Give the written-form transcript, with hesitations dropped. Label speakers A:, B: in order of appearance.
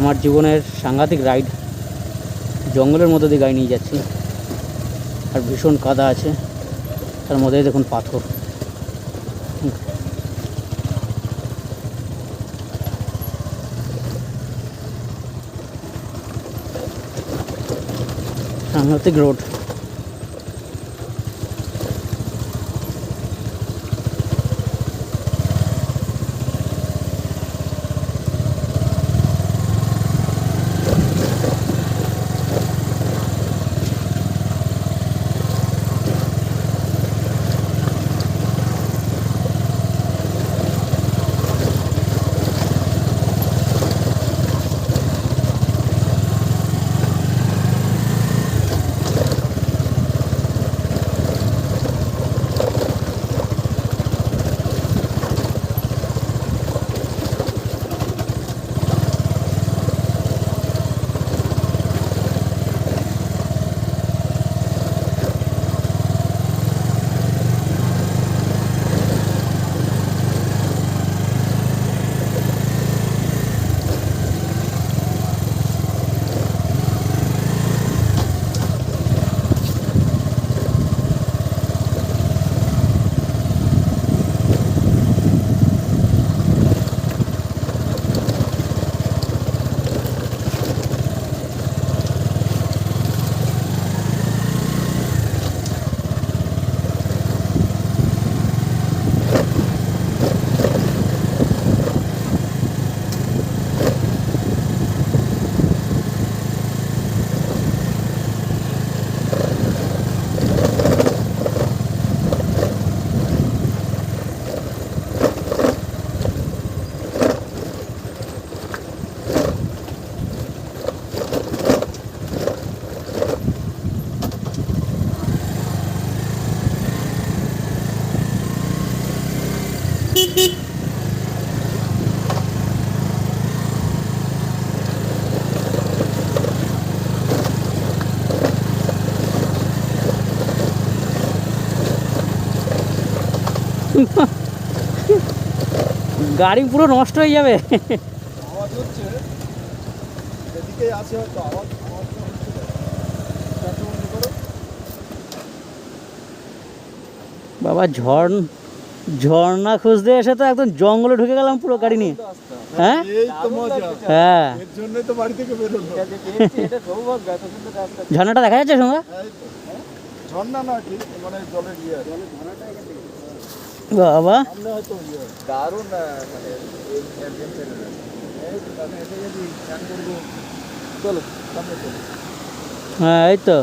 A: আমার জীবনের সাংঘাতিক রাইড। জঙ্গলের মধ্যে দিয়ে গাড়ি নিয়ে যাচ্ছি, আর ভীষণ কাদা আছে, তার মধ্যে দেখুন পাথর। সাংঘাতিক রোড। গাড়ি পুরো নষ্ট হয়ে যাবে। বাবা ঝর্ণা খুঁজতে এসে তো একদম জঙ্গলে ঢুকে গেলাম পুরো গাড়ি নিয়ে। হ্যাঁ হ্যাঁ, ঝর্ণাটা দেখা যাচ্ছে সঙ্গে। বাবা
B: দারুণ।
A: হ্যাঁ এই তো